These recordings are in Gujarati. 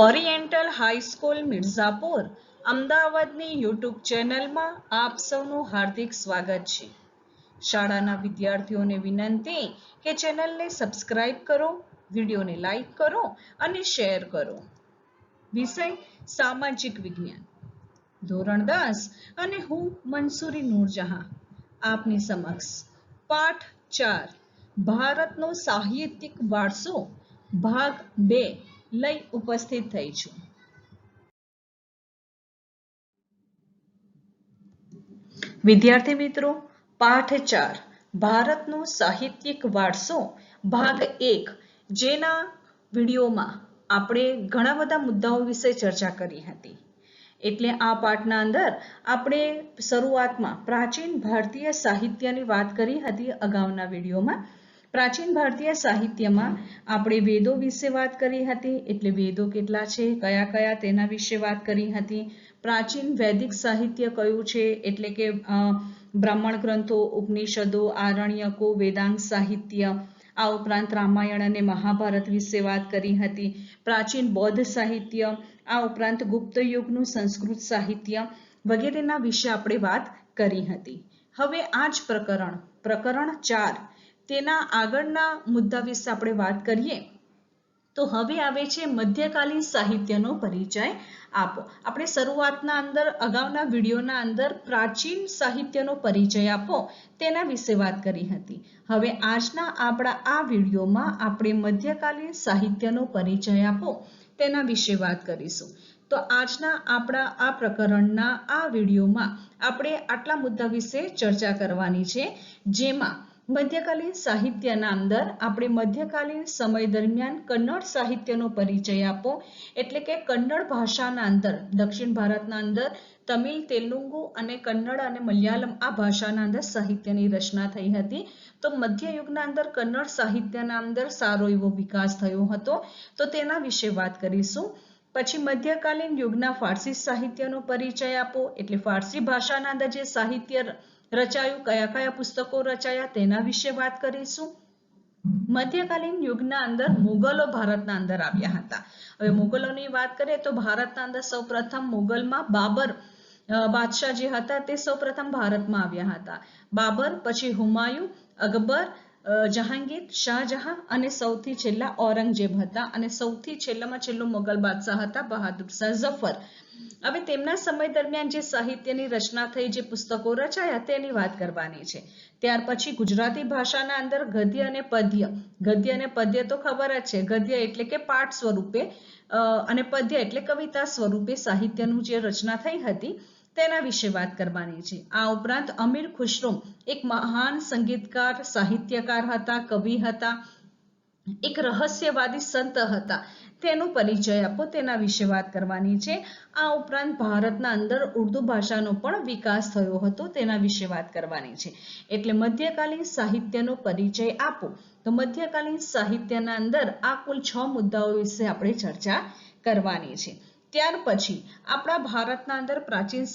ઓરિએન્ટલ હાઈસ્કૂલ મિર્ઝાપુર અમદાવાદની યુટ્યુબ ચેનલમાં આપ સૌનું હાર્દિક સ્વાગત છે. શાળાના વિદ્યાર્થીઓને વિનંતી કે ચેનલને સબસ્ક્રાઇબ કરો, વિડીયોને લાઈક કરો અને શેર કરો. વિષય સામાજિક વિજ્ઞાન, ધોરણ 10 અને હું મંસૂરી નૂરજહાં આપની સમક્ષ પાઠ 4 ભારતનો સાહિત્યિક વારસો ભાગ 2 લઈ ઉપસ્થિત થઈ છું. વિદ્યાર્થી મિત્રો, પાઠ 4 ભારતનો સાહિત્યિક વારસો ભાગ 1 જેના વિડીયોમાં આપણે ઘણા બધા મુદ્દાઓ વિશે ચર્ચા કરી હતી. એટલે આ પાઠના અંદર આપણે શરૂઆતમાં પ્રાચીન ભારતીય સાહિત્યની વાત કરી હતી. અગાઉના વિડીયોમાં પ્રાચીન ભારતીય સાહિત્યમાં આપણે વેદો વિશે વાત કરી હતી. એટલે વેદો કેટલા છે, કયા કયા, તેના વિશે વાત કરી હતી. પ્રાચીન વૈદિક સાહિત્ય કયું છે, એટલે કે બ્રાહ્મણ ગ્રંથો, ઉપનિષદો, આરણ્યકો, વેદાંત સાહિત્ય. આ ઉપરાંત રામાયણ અને મહાભારત વિશે વાત કરી હતી. પ્રાચીન બૌદ્ધ સાહિત્ય, આ ઉપરાંત ગુપ્ત યુગનું સંસ્કૃત સાહિત્ય વગેરેના વિશે આપણે વાત કરી હતી. હવે આ જ પ્રકરણ 4 તેના આગળના મુદ્દા વિશે આપણે વાત કરીએ તો હવે આવે છે મધ્યકાલીન સાહિત્યનો પરિચય આપો. આપણે શરૂઆતના અંદર અગાઉના વિડીયોના અંદર પ્રાચીન સાહિત્યનો પરિચય આપો તેના વિશે વાત કરી હતી. હવે આજના આપણા આ વિડીયોમાં આપણે મધ્યકાલીન સાહિત્યનો પરિચય આપો તેના વિશે વાત કરીશું. તો આજના આપણા આ પ્રકરણના આ વિડીયોમાં આપણે આટલા મુદ્દા વિશે ચર્ચા કરવાની છે, જેમાં મધ્યકાલીન સાહિત્યના અંદર આપણે મધ્યકાલીન સમય દરમિયાન કન્નડ સાહિત્યનો પરિચય આપો, એટલે કે કન્નડ ભાષાના અંદર દક્ષિણ ભારતના અંદર તમિલ, તેલુગુ અને કન્નડ અને મલયાલમ આ ભાષાના અંદર સાહિત્યની રચના થઈ હતી. તો મધ્યયુગના અંદર કન્નડ સાહિત્યના અંદર સારો એવો વિકાસ થયો હતો, તો તેના વિશે વાત કરીશું. પછી મધ્યકાલીન યુગના ફારસી સાહિત્યનો પરિચય આપો, એટલે ફારસી ભાષાના અંદર જે સાહિત્ય રચાયું, કયા કયા પુસ્તકો રચાયા તેના વિશે વાત કરીશું. મધ્યકાલીન યુગના અંદર મુગલો ભારતના અંદર આવ્યા હતા. હવે મુગલોની વાત કરીએ તો ભારતના અંદર સૌપ્રથમ મુગલમાં બાબર બાદશાહ જે હતા તે સૌપ્રથમ ભારતમાં આવ્યા હતા. બાબર, પછી હુમાયું, અકબર, જહાંગીર, શાહજહાં અને સૌથી છેલ્લા ઔરંગઝેબ હતા. અને સૌથી છેલ્લામાં છેલ્લો મુગલ બાદશાહ હતા બહાદુર શાહ ઝફર. હવે તેમના સમય દરમિયાન જે સાહિત્યની રચના થઈ, જે પુસ્તકો રચાયા તેની વાત કરવાની છે. ત્યાર પછી ગુજરાતી ભાષાના અંદર ગદ્ય અને પદ્ય. ગદ્ય અને પદ્ય તો ખબર જ છે. ગદ્ય એટલે કે પાઠ સ્વરૂપે અને પદ્ય એટલે કવિતા સ્વરૂપે સાહિત્યનું જે રચના થઈ હતી તેના વિશે વાત કરવાની છે. આ ઉપરાંત અમીર ખુશરો એક મહાન સંગીતકાર, સાહિત્યકાર હતા, કવિ હતા, એક રહસ્યવાદી સંત હતા. તેનો પરિચય આપો, તેના વિશે વાત કરવાની છે. આ ઉપરાંત ભારતના અંદર ઉર્દુ ભાષાનો પણ વિકાસ થયો હતો, તેના વિશે વાત કરવાની છે. એટલે મધ્યકાલીન સાહિત્યનો પરિચય આપો. તો મધ્યકાલીન સાહિત્યના અંદર આ કુલ 6 મુદ્દાઓ વિશે આપણે ચર્ચા કરવાની છે. ત્યાર પછી આપણા ભારતના અંદર પ્રાચીન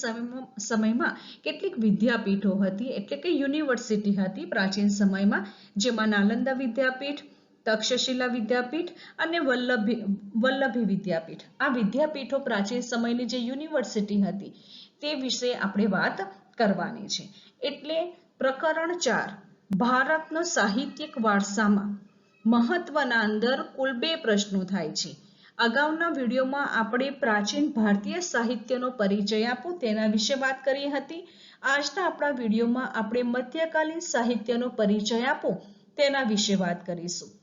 સમયમાં કેટલીક વિદ્યાપીઠો હતી, એટલે કે યુનિવર્સિટી હતી પ્રાચીન સમયમાં, જેમાં નાલંદા વિદ્યાપીઠ, તક્ષશિલા વિદ્યાપીઠ અને વલ્લભી વિદ્યાપીઠ. આ વિદ્યાપીઠો પ્રાચીન સમયની જે યુનિવર્સિટી હતી તે વિશે આપણે વાત કરવાની છે. એટલે પ્રકરણ 4 ભારતનો સાહિત્યિક વારસામાં મહત્વના અંદર કુલ 2 પ્રશ્નો થાય છે. અગાઉના વિડીયોમાં આપણે પ્રાચીન ભારતીય સાહિત્યનો પરિચય આપો તેના વિશે વાત કરી હતી. આજના આપણા વિડીયોમાં આપણે મધ્યકાલીન સાહિત્યનો પરિચય આપો તેના વિશે વાત કરીશું.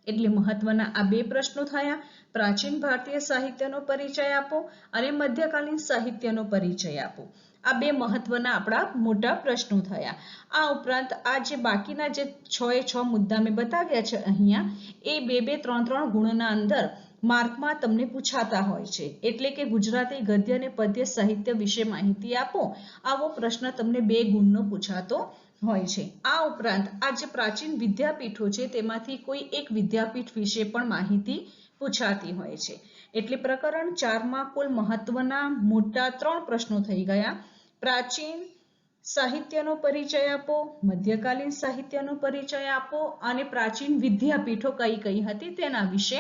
એટલે મહત્વના આ 2 પ્રશ્નો થયા. પ્રાચીન ભારતીય સાહિત્યનો પરિચય આપો અને મધ્યકાલીન સાહિત્યનો પરિચય આપો. આ 2 મહત્વના આપણા મોટા પ્રશ્નો થયા. આ ઉપરાંત આ જે બાકીના જે 6 મુદ્દા મેં બતાવ્યા છે અહીંયા, એ 2-2, 3-3 ગુણના અંદર માર્કમાં તમને પૂછાતા હોય છે. એટલે કે ગુજરાતી ગદ્ય અને પદ્ય સાહિત્ય વિશે માહિતી આપો, આવો પ્રશ્ન તમને 2 ગુણનો પૂછાતો હોય છે. આ ઉપરાંત આ જે પ્રાચીન વિદ્યાપીઠો છે તેમાંથી કોઈ એક વિદ્યાપીઠ વિશે પણ માહિતી પૂછાતી હોય છે. એટલે પ્રકરણ 4માં કુલ મહત્વના મોટા 3 પ્રશ્નો થઈ ગયા. પ્રાચીન સાહિત્યનો પરિચય આપો, મધ્યકાલીન સાહિત્યનો પરિચય આપો અને પ્રાચીન વિદ્યાપીઠો કઈ કઈ હતી તેના વિશે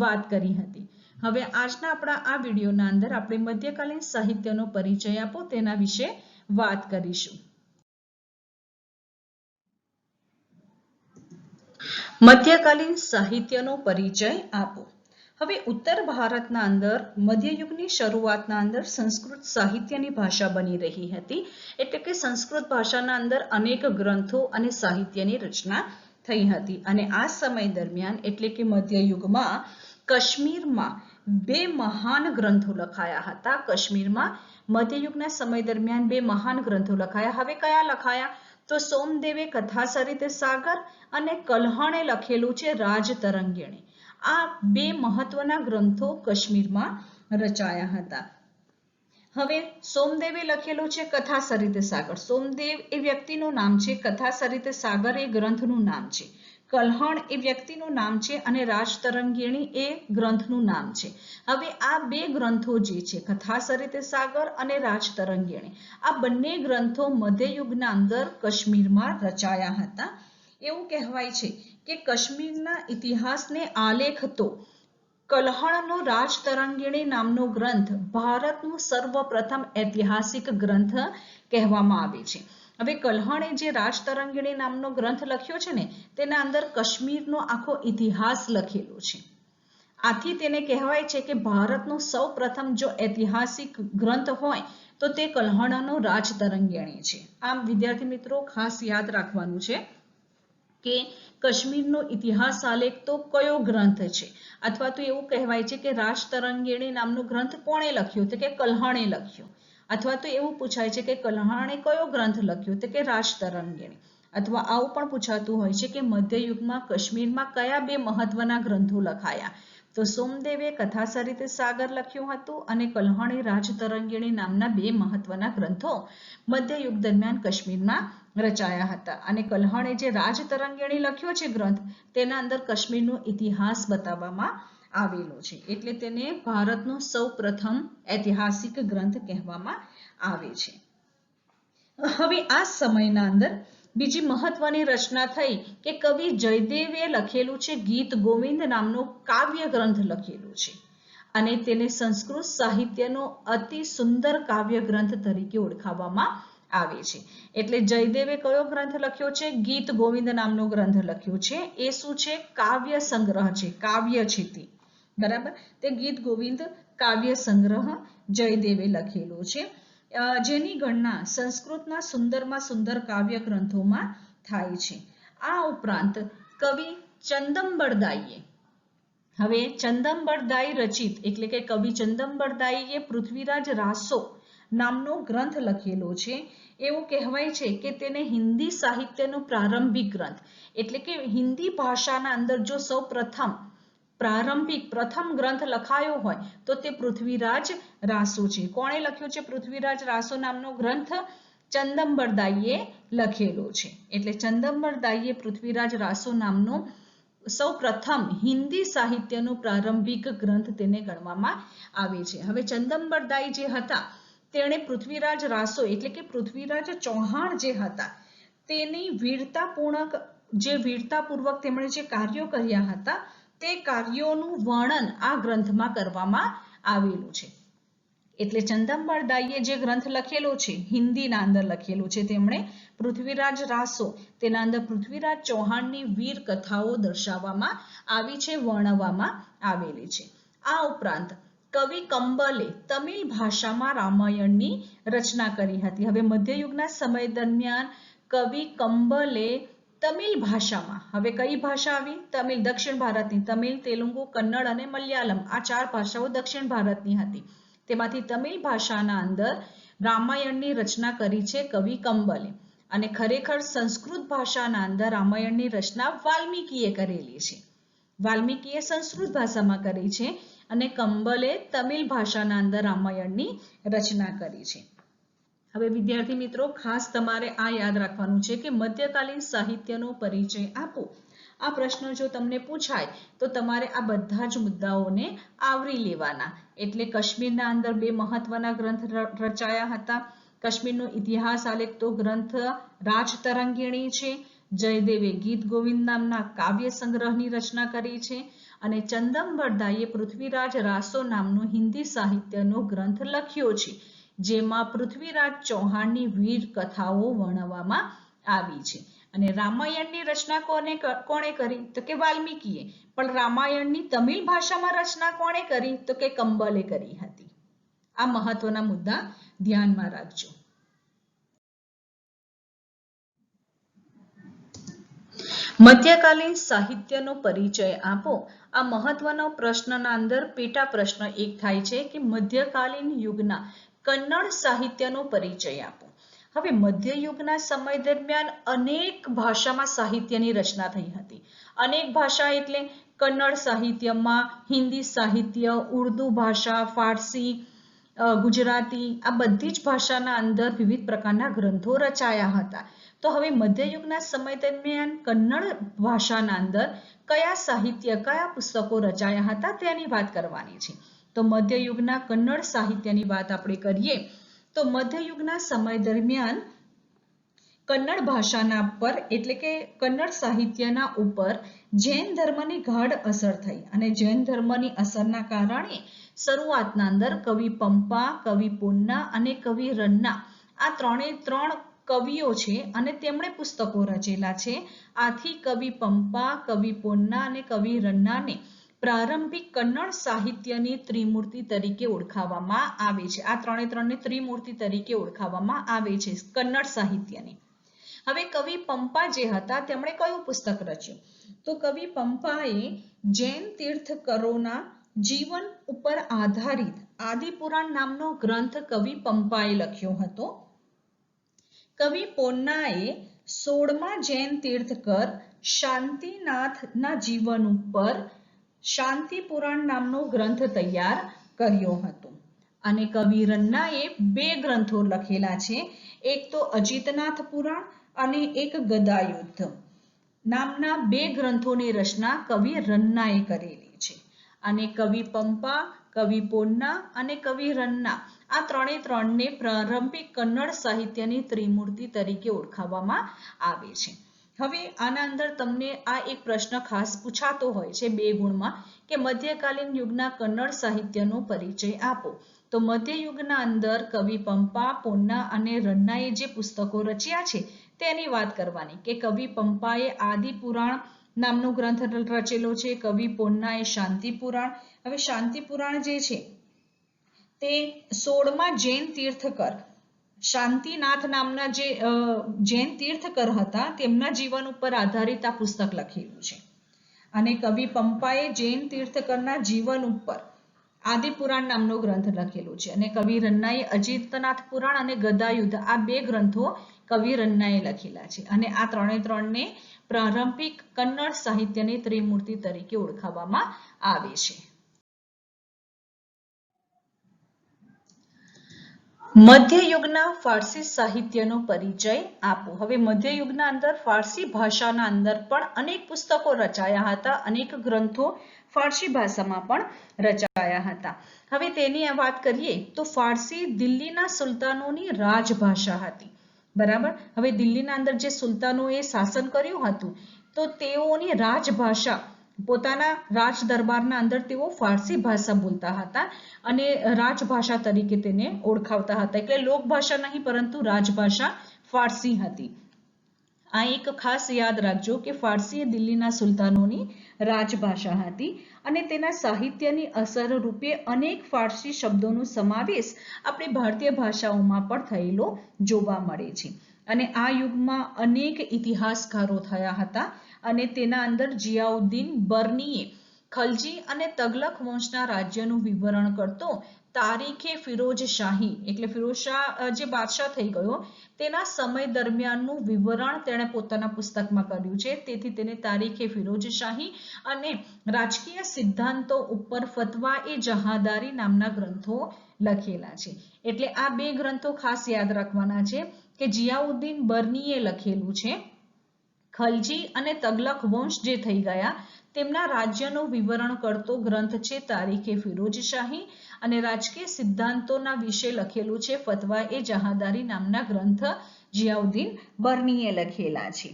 વાત કરી હતી. હવે આજના આપણા આ વિડીયોના અંદર આપણે મધ્યકાલીન સાહિત્યનો પરિચય આપો તેના વિશે વાત કરીશું. મધ્યકાલીન સાહિત્યનો પરિચય આપો. હવે ઉત્તર ભારતના અંદર મધ્યયુગની શરૂઆતના અંદર સંસ્કૃત સાહિત્યની ભાષા બની રહી હતી. એટલે કે સંસ્કૃત ભાષાના અંદર અનેક ગ્રંથો અને સાહિત્યની રચના થઈ હતી. અને આ સમય દરમિયાન એટલે કે મધ્યયુગમાં કાશ્મીરમાં બે મહાન ગ્રંથો લખાયા હતા. કાશ્મીરમાં મધ્યયુગના સમય દરમિયાન બે મહાન ગ્રંથો લખાયા. હવે કયા લખાયા? તો સોમદેવે કથા સરિત સાગર અને કલ્હણે લખેલું છે રાજતરંગિણી. આ બે મહત્વના ગ્રંથો કાશ્મીરમાં રચાયા હતા. હવે સોમદેવે લખેલું છે કથા સરિત સાગર. સોમદેવ એ વ્યક્તિનું નામ છે, કથા સરિત સાગર એ ગ્રંથનું નામ છે, કલ્હણ એ વ્યક્તિનું નામ છે અને રાજતરંગિણી એ ગ્રંથનું નામ છે. હવે આ બે ગ્રંથો જે છે કથા સરિત સાગર અને રાજતરંગિણી, આ બંને ગ્રંથો મધ્યયુગના અંદર કાશ્મીરમાં રચાયા હતા. એવું કહેવાય છે કે કાશ્મીરના ઇતિહાસને આલેખતો કલ્હણનો રાજતરંગિણી નામનો ગ્રંથ ભારતનું સર્વપ્રથમ ઐતિહાસિક ગ્રંથ કહેવામાં આવે છે. હવે કલ્હણે જે રાજતરંગિણી નામનો ગ્રંથ લખ્યો છે ને તેના અંદર કાશ્મીરનો આખો ઇતિહાસ લખેલો છે. આથી તેને કહેવાય છે કે ભારતનો સૌપ્રથમ જો ઐતિહાસિક ગ્રંથ હોય તો તે કલ્હણનો રાજતરંગિણી છે. આમ વિદ્યાર્થી મિત્રો ખાસ યાદ રાખવાનું છે કે કાશ્મીરનો ઇતિહાસ આલેખતો કયો ગ્રંથ છે, અથવા તો એવું કહેવાય છે કે રાજતરંગિણી નામનો ગ્રંથ કોણે લખ્યો? તો કે કલ્હણે લખ્યો. અથવા તો એવું પૂછાય છે કે કલ્હણે કયો ગ્રંથ લખ્યો? તો કે રાજતરંગિણી. અથવા આવું પણ પૂછાતું હોય છે કે મધ્યયુગમાં કાશ્મીરમાં કયા બે મહત્વના ગ્રંથો લખાયા? તો સોમદેવે કથા સરિત સાગર લખ્યું હતું અને કલ્હણે રાજતરંગિણી નામના બે મહત્વના ગ્રંથો મધ્યયુગ દરમિયાન કાશ્મીરમાં રચાયા હતા. અને કલ્હણે જે રાજતરંગિણી લખ્યો છે ગ્રંથ તેના અંદર કાશ્મીરનો ઇતિહાસ બતાવવામાં આવેલો છે. એટલે તેને ભારતનો સૌપ્રથમ ઐતિહાસિક ગ્રંથ કહેવામાં આવે છે. હવે આ સમયના અંદર બીજી મહત્વની રચના થઈ કે કવિ જયદેવે લખેલું છે ગીત ગોવિંદ નામનો કાવ્ય ગ્રંથ લખેલું છે અને તેને સંસ્કૃત સાહિત્યનો અતિ સુંદર કાવ્ય ગ્રંથ તરીકે ઓળખાવવામાં આવે છે. એટલે જયદેવે કયો ગ્રંથ લખ્યો છે? ગીત ગોવિંદ નામનો ગ્રંથ લખ્યો છે. એ શું છે? કાવ્ય સંગ્રહ છે, કાવ્ય છે તે. બરાબર, તે ગીત ગોવિંદ કાવ્ય સંગ્રહ જયદેવે લખેલો છે, જેની ગણના સંસ્કૃતના સુંદરમાં સુંદર કાવ્ય ગ્રંથોમાં થાય છે. આ ઉપરાંત કવિ ચંદમ્બરદાઈએ, હવે ચંદમ્બરદાઈ રચિત એટલે કે કવિ ચંદમ્બરદાઈએ પૃથ્વીરાજ રાસો નામનો ગ્રંથ લખેલો છે. એવું કહેવાય છે કે તેને હિન્દી સાહિત્યનો પ્રારંભિક ગ્રંથ, એટલે કે હિન્દી ભાષાના અંદર જો સૌ પ્રથમ ગ્રંથ લખાયો હોય તો તે પૃથ્વીરાજ રાસો છે. કોણે લખ્યો છે પૃથ્વીરાજ રાસો નામનો ગ્રંથ? ચંદમ્બરદાઈએ લખેલો છે. એટલે ચંદમ્બરદાઈએ પૃથ્વીરાજ રાસો નામનો સૌ પ્રથમ હિન્દી સાહિત્યનો પ્રારંભિક ગ્રંથ તેને ગણવામાં આવે છે. હવે ચંદમ્બરદાઈ જે હતા તેણે પૃથ્વીરાજ રાસો એટલે કે પૃથ્વીરાજ ચૌહાણ જે હતા તેની વીરતાપૂર્વક તેમણે જે કાર્યો કર્યા હતા તે કાર્યોનું વર્ણન આ ગ્રંથમાં કરવામાં આવેલું છે. એટલે ચંદમ્બરદાઈએ જે ગ્રંથ લખેલો છે હિન્દીના અંદર લખેલો છે તેમણે પૃથ્વીરાજ રાસો, તેના અંદર પૃથ્વીરાજ ચૌહાણની વીર કથાઓ દર્શાવવામાં આવી છે, વર્ણવવામાં આવેલી છે. આ ઉપરાંત કવિ કંબલે તમિલ ભાષામાં રામાયણની રચના કરી હતી. હવે મધ્યયુગના સમય દરમિયાન કવિ કંબલે તમિલ ભાષામાં, હવે કઈ ભાષા આવી? તમિલ, દક્ષિણ ભારતની તમિલ, તેલુગુ, કન્નડ અને મલયાલમ, આ ચાર ભાષાઓ દક્ષિણ ભારતની હતી. તેમાંથી તમિલ ભાષાના અંદર રામાયણની રચના કરી છે કવિ કંબલે. અને ખરેખર સંસ્કૃત ભાષાના અંદર રામાયણની રચના વાલ્મીકીએ કરેલી છે. વાલ્મીકીએ સંસ્કૃત ભાષામાં કરી છે અને કંબલે તમિલ ભાષાના અંદર રામાયણની રચના કરી છે. હવે વિદ્યાર્થી મિત્રો ખાસ તમારે આ યાદ રાખવાનું છે કે મધ્યકાલીન સાહિત્યનો પરિચય આપો. આ પ્રશ્ન જો તમને પૂછાય તો તમારે આ બધા જ મુદ્દાઓને આવરી લેવાના. એટલે કાશ્મીરના અંદર બે મહત્વના ગ્રંથ રચાયા હતા. કાશ્મીરનો ઇતિહાસ આલેખતો ગ્રંથ રાજતરંગિણી છે, જયદેવે ગીત ગોવિંદ નામના કાવ્ય સંગ્રહની રચના કરી છે અને ચંદમબરદાઈએ પૃથ્વીરાજ રાસો નામનો હિન્દી સાહિત્યનો ગ્રંથ લખ્યો છે, જેમાં પૃથ્વીરાજ ચૌહાણની વીર કથાઓ વર્ણવવામાં આવી છે. અને રામાયણની રચના કોણે કરી? તો કે વાલ્મીકીએ. પણ રામાયણની તમિલ ભાષામાં રચના કોણે કરી? તો કે કંબલે કરી હતી. આ મહત્વના મુદ્દા ધ્યાનમાં રાખજો. મધ્યકાલીન સાહિત્યનો પરિચય આપો. આ મહત્વનો પ્રશ્નના અંદર પેટા પ્રશ્ન એક થાય છે કે મધ્યકાલીન યુગના કન્નડ સાહિત્યનો પરિચય આપો. હવે મધ્યયુગના સમય દરમિયાન અનેક ભાષામાં સાહિત્યની રચના થઈ હતી. અનેક ભાષા એટલે કન્નડ સાહિત્યમાં હિન્દી સાહિત્ય, ઉર્દુ ભાષા, ફારસી, ગુજરાતી, આ બધી જ ભાષાના અંદર વિવિધ પ્રકારના ગ્રંથો રચાયા હતા. તો હવે મધ્યયુગના સમય દરમિયાન કન્નડ ભાષાના અંદર કયા સાહિત્ય, કયા પુસ્તકો રચાયા હતા તેની વાત કરવાની છે. તો મધ્યયુગના કન્નડ સાહિત્યની વાત આપણે કરીએ તો મધ્યયુગના સમય દરમિયાન કન્નડ ભાષાના પર એટલે કે કન્નડ સાહિત્યના ઉપર જૈન ધર્મની ગાઢ અસર થઈ અને જૈન ધર્મની અસરના કારણે શરૂઆતના અંદર કવિ પંપા, કવિ પોન્ના અને કવિ રન્ના આ ત્રણ કવિઓ છે અને તેમણે પુસ્તકો રચેલા છે. આથી કવિ પંપા, કવિ પોન્ના અને કવિ રન્નાને પ્રારંભિક કન્નડ સાહિત્યની ત્રિમૂર્તિ તરીકે ઓળખાવવામાં આવે છે. આ ત્રણને ત્રિમૂર્તિ તરીકે ઓળખાવવામાં આવે છે કન્નડ સાહિત્યની. હવે કવિ પંપા જે હતા તેમણે કયું પુસ્તક રચ્યું? તો કવિ પંપાએ જૈન તીર્થંકરોના જીવન ઉપર આધારિત આદિપુરાણ નામનો ગ્રંથ કવિ પંપાએ લખ્યો હતો. કવિ પોન્નાએ 16મા જૈન તીર્થંકર શાંતિનાથના જીવન ઉપર શાંતિ પુરાણ નામનો ગ્રંથ તૈયાર કર્યો હતો. અને કવિ રન્નાએ 2 ગ્રંથો લખેલા છે. એક તો અજીતનાથ પુરાણ અને એક ગદાયુદ્ધ નામના 2 ગ્રંથોની રચના કવિ રન્નાએ કરેલી છે. અને કવિ પંપા, કવિ પોન્ના અને કવિ રન્ના આ ત્રણને પ્રારંભિક કન્નડ સાહિત્યની ત્રિમૂર્તિ તરીકે ઓળખાવવામાં આવે છે. હવે આના અંદર તમને આ એક પ્રશ્ન ખાસ પૂછાતો હોય છે 2 ગુણમાં કે મધ્યકાલીન યુગના કન્નડ સાહિત્યનો પરિચય આપો. તો મધ્યયુગના અંદર કવિ પંપા, પોન્ના અને રન્નાએ જે પુસ્તકો રચ્યા છે તેની વાત કરવાની કે કવિ પંપાએ આદિપુરાણ નામનો ગ્રંથ રચેલો છે, કવિ પોન્નાએ શાંતિ પુરાણ. હવે શાંતિ પુરાણ જે છે તે 16મા જૈન તીર્થંકર શાંતિનાથ નામના જે જૈન તીર્થંકર હતા તેમના જીવન ઉપર આધારિત આ પુસ્તક લખેલું છે. અને કવિ પંપાએ જૈન તીર્થંકરના જીવન ઉપર આદિપુરાણ નામનો ગ્રંથ લખેલો છે. અને કવિ રન્નાએ અજીતનાથ પુરાણ અને ગદાયુદ્ધ આ 2 ગ્રંથો કવિ રન્નાએ લખેલા છે. અને આ ત્રણને પ્રારંભિક કન્નડ સાહિત્યની ત્રિમૂર્તિ તરીકે ઓળખાવવામાં આવે છે. મધ્યયુગના ફારસી સાહિત્યનો પરિચય આપો. હવે મધ્યયુગના અંદર ફારસી ભાષાના અંદર પણ અનેક પુસ્તકો રચાયા હતા, અનેક ગ્રંથો ફારસી ભાષામાં પણ રચાયા હતા. હવે તેની વાત કરીએ તો ફારસી દિલ્હીના સુલતાનોની રાજભાષા હતી. બરાબર. હવે દિલ્હીના અંદર જે સુલતાનોએ શાસન કર્યું હતું તો તેઓની રાજભાષા પોતાના રાજ દરબારના અંદર તેઓ ફારસી ભાષા બોલતા હતા અને રાજભાષા તરીકે તેને ઓળખાવતા હતા. એટલે લોકભાષા નહીં પરંતુ રાજભાષા ફારસી હતી. આ એક ખાસ યાદ રાખજો કે ફારસી એ દિલ્હીના સુલતાનોની રાજભાષા હતી અને તેના સાહિત્યની અસર રૂપે અનેક ફારસી શબ્દોનો સમાવેશ આપણી ભારતીય ભાષાઓમાં પણ થયેલો જોવા મળે છે. અને આ યુગમાં અનેક ઇતિહાસકારો થયા હતા અને તેના અંદર જિયાઉદ્દીન બર્નીએ ખલજી અને તગલક વંશના રાજ્યનું વિવરણ કરતો તારીખે ફિરોજ શાહી એટલે ફિરોઝ શાહ જે બાદશાહ થઈ ગયો તેના સમય દરમિયાનનું વિવરણ તેણે પોતાના પુસ્તકમાં કર્યું છે. તેથી તેને તારીખે ફિરોજ શાહી અને રાજકીય સિદ્ધાંતો ઉપર ફતવા એ જહાદારી નામના ગ્રંથો લખેલા છે. એટલે આ 2 ગ્રંથો ખાસ યાદ રાખવાના છે કે જિયાઉદ્દીન બર્નીએ લખેલું છે. ખલજી અને તગલક વંશ જે થઈ ગયા તેમના રાજ્યનું વિવરણ કરતો ગ્રંથ છે તારીખે ફિરોજ શાહી અને રાજકીય સિદ્ધાંતોના વિશે લખેલું છે ફતવા એ જહાદારી નામના ગ્રંથ જિયાઉદ્દીન બર્નીએ લખેલા છે.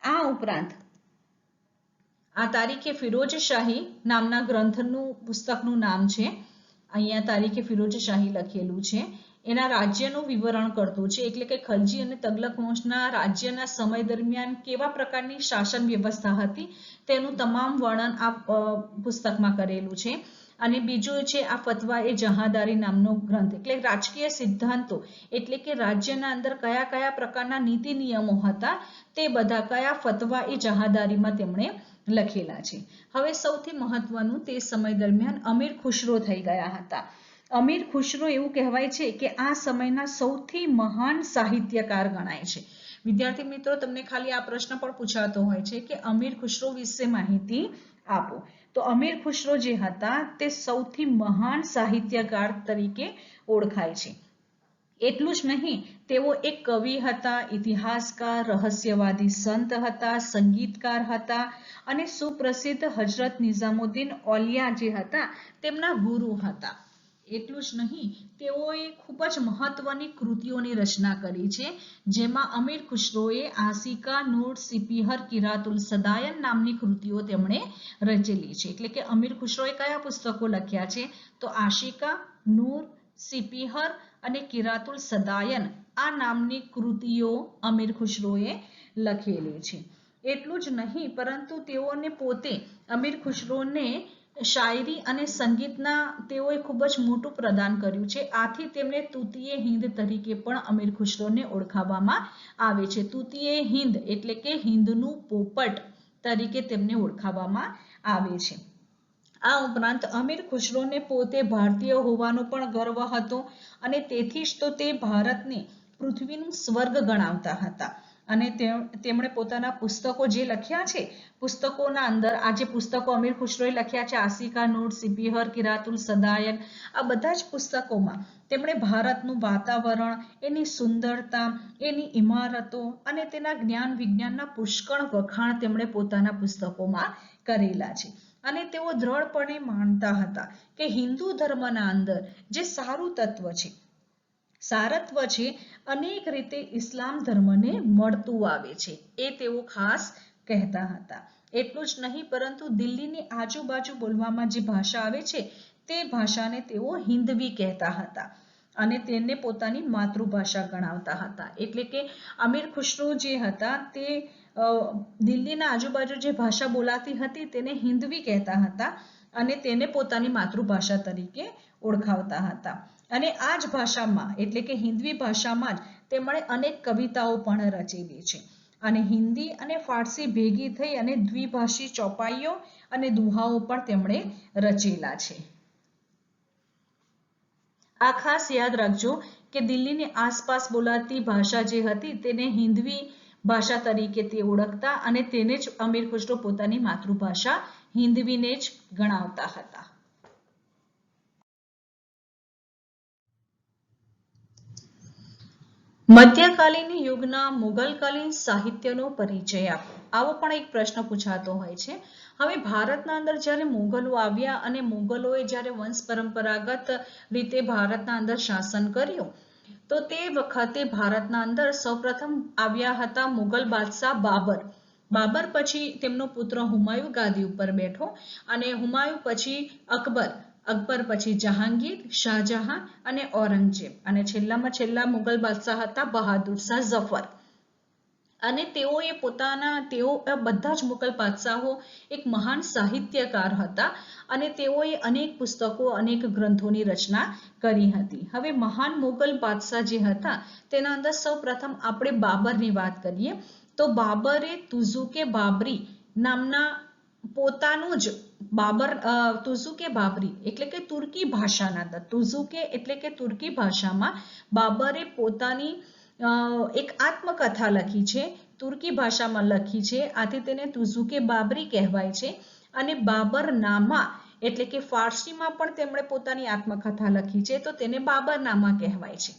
આ ઉપરાંત આ તારીખે ફિરોજ શાહી નામના ગ્રંથનું પુસ્તકનું નામ છે. અહીંયા તારીખે ફિરોજ શાહી લખેલું છે. એના રાજ્યનું વિવરણ કરતું છે, એટલે કે ખલજી અને તગલક વંશના રાજ્યના સમય દરમિયાન કેવા પ્રકારની શાસન વ્યવસ્થા હતી તેનું તમામ વર્ણન આ પુસ્તકમાં કરેલું છે. અને બીજું છે આ ફતવા એ જહાદારી નામનો ગ્રંથ, એટલે રાજકીય સિદ્ધાંતો, એટલે કે રાજ્યના અંદર કયા કયા પ્રકારના નીતિ નિયમો હતા તે બધા કયા ફતવા એ જહાદારીમાં તેમણે લખેલા છે. હવે સૌથી મહત્વનું, તે સમય દરમિયાન અમીર ખુશરો થઈ ગયા હતા. અમીર ખુશરો એવું કહેવાય છે કે આ સમયના સૌથી મહાન સાહિત્યકાર ગણાય છે. વિદ્યાર્થી મિત્રો, તમને ખાલી આ પ્રશ્ન પણ પૂછાતો હોય છે કે અમીર ખુશરો વિશે માહિતી આપો. તો અમીર ખુશરો જે હતા તે સૌથી મહાન સાહિત્યકાર તરીકે ઓળખાય છે. એટલું જ નહીં, તેઓ એક કવિ હતા, ઇતિહાસકાર, રહસ્યવાદી સંત હતા, સંગીતકાર હતા અને સુપ્રસિદ્ધ હજરત નિઝામુદ્દીન ઓલિયા જે હતા તેમના ગુરુ હતા. એટલું જ નહીં, તેઓએ ખૂબ જ મહત્વની કૃતિઓની રચના કરી છે, જેમાં અમીર ખુશરોએ આશિકા, નૂર, સિપીહર, કિરાતુલ સદાયન નામની કૃતિઓ તેમણે રચેલી છે. એટલે કે અમીર ખુશરોએ કયા પુસ્તકો લખ્યા છે? તો આશિકા, નૂર, સિપીહર અને કિરાતુલ સદાયન આ નામની કૃતિઓ અમીર ખુશરોએ લખેલી છે. એટલું જ નહીં, પરંતુ તેઓને પોતે અમીર ખુશરોને શાયરી અને સંગીતના તેઓએ ખૂબ જ મોટું પ્રદાન કર્યું છે. આથી તેમને તૂતીએ હિન્દ તરીકે પણ અમીર ખુશરોને ઓળખાવવામાં આવે છે. તૂતીએ હિન્દ એટલે કે હિન્દનું પોપટ તરીકે તેમને ઓળખાવવામાં આવે છે. આ ઉપરાંત અમીર ખુશરોને પોતે ભારતીય હોવાનો પણ ગર્વ હતો અને તેથી જ તો તે ભારતને પૃથ્વીનું સ્વર્ગ ગણાવતા હતા. અને તેમણે પોતાના પુસ્તકો જે લખ્યા છે, પુસ્તકોના અંદર આ જે પુસ્તકો અમીર ખુશરોએ લખ્યા છે, આશિકા, નૂર, સિપીહર, કિરાતુલ સદાયન, આ બધા જ પુસ્તકોમાં તેમણે ભારતનું વાતાવરણ, એની સુંદરતા, એની ઇમારતો અને તેના જ્ઞાન વિજ્ઞાનના પુષ્કળ વખાણ તેમણે પોતાના પુસ્તકોમાં કરેલા છે. અને તેઓ દ્રઢપણે માનતા હતા કે હિન્દુ ધર્મના અંદર જે સારું તત્વ છે, સારત્વ છે, અનેક રીતે ઇસ્લામ ધર્મને મળતું આવે છે, એ તેઓ ખાસ કહેતા હતા. એટલું જ નહીં, પરંતુ દિલ્હીની આજુબાજુ બોલવામાં જે ભાષા આવે છે તે ભાષાને તેઓ હિન્દવી કહેતા હતા અને તેને પોતાની માતૃભાષા ગણાવતા હતા. એટલે કે અમીર ખુશરો જે હતા તે દિલ્હીના આજુબાજુ જે ભાષા બોલાતી હતી તેને હિન્દવી કહેતા હતા અને તેને પોતાની માતૃભાષા તરીકે ઓળખાવતા હતા. અને આ જ ભાષામાં, એટલે કે હિન્દવી ભાષામાં જ તેમણે અનેક કવિતાઓ પણ રચેલી છે. અને હિન્દી અને ફારસી ભેગી થઈ અને દ્વિભાષી ચોપાઈઓ અને દુહાઓ પણ તેમણે રચેલા છે. આ ખાસ યાદ રાખજો કે દિલ્હીની આસપાસ બોલાતી ભાષા જે હતી તેને હિન્દવી ભાષા તરીકે તે ઓળખતા અને તેને જ અમીર ખુશરો પોતાની માતૃભાષા હિન્દવીને જ ગણાવતા હતા. મધ્યકાલીન યુગના મુગલકાલીન સાહિત્યનો પરિચય આપો. આવો પણ એક પ્રશ્ન પૂછાતો હોય છે. હવે ભારતના અંદર જ્યારે મુગલો આવ્યા અને મુગલોએ જ્યારે વંશ પરંપરાગત રીતે ભારતના અંદર શાસન કર્યું, તો તે વખતે ભારતના અંદર સૌપ્રથમ આવ્યા હતા મુગલ બાદશાહ બાબર. બાબર પછી તેમનો પુત્ર હુમાયુ ગાદી ઉપર બેઠો અને હુમાયુ પછી અકબર, અકબર પછી જહાંગીર, શાહજહાં અને ઔરંગઝેબ અને છેલ્લામાં છેલ્લા મુગલ બાદશાહ હતા બહાદુર શાહ ઝફર. અને તેઓ બધા જ મુગલ બાદશાહો એક મહાન સાહિત્યકાર હતા અને તેઓએ અનેક પુસ્તકો, અનેક ગ્રંથોની રચના કરી હતી. હવે મહાન મુગલ બાદશાહ જે હતા તેના અંદર સૌપ્રથમ આપણે બાબરની વાત કરીએ તો બાબરે તુઝુકે બાબરી નામના પોતાનું જ તુઝુકે બાબરી એટલે કે તુર્કી ભાષાના અંદર, તુઝુકે એટલે કે તુર્કી ભાષામાં બાબરે પોતાની એક આત્મકથા લખી છે, તુર્કી ભાષામાં લખી છે, આથી તેને તુઝુકે બાબરી કહેવાય છે. અને બાબરનામા એટલે કે ફારસીમાં પણ તેમણે પોતાની આત્મકથા લખી છે, તો તેને બાબરનામા કહેવાય છે.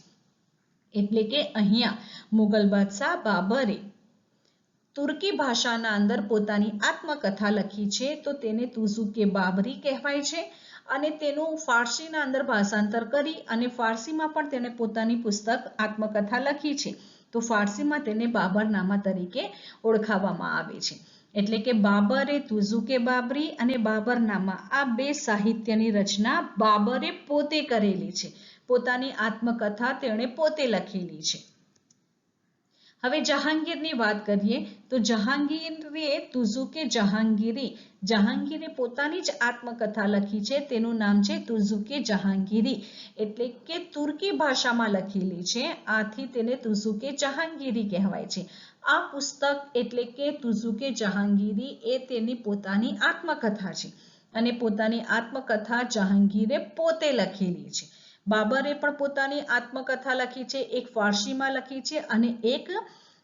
એટલે કે અહીંયા મુગલ બાદશાહ બાબરે તુર્કી ભાષાના અંદર પોતાની આત્મકથા લખી છે, તો તેને તુઝુકે બાબરી કહેવાય છે. અને તેનું ફારસીના અંદર ભાષાંતર કરી અને ફારસીમાં પણ તેને પોતાની પુસ્તક આત્મકથા લખી છે, તો ફારસીમાં તેને બાબરનામા તરીકે ઓળખાવવામાં આવે છે. એટલે કે બાબરે તુઝુકે બાબરી અને બાબરનામા આ બે સાહિત્યની રચના બાબરે પોતે કરેલી છે. પોતાની આત્મકથા તેણે પોતે લખેલી છે. હવે જહાંગીરની વાત કરીએ તો જહાંગીરે તુઝુકે જહાંગીરે પોતાની જ આત્મકથા લખી છે. તેનું નામ છે તુઝુકે જહાંગીરી, એટલે કે તુર્કી ભાષામાં લખેલી છે. આથી તેને તુઝુકે જહાંગીરી કહેવાય છે. આ પુસ્તક એટલે કે તુઝુકે જહાંગીરી એ તેની પોતાની આત્મકથા છે અને પોતાની આત્મકથા જહાંગીરે પોતે લખેલી છે. બાબરે પણ પોતાની આત્મકથા લખી છે, એક ફારસીમાં લખી છે અને એક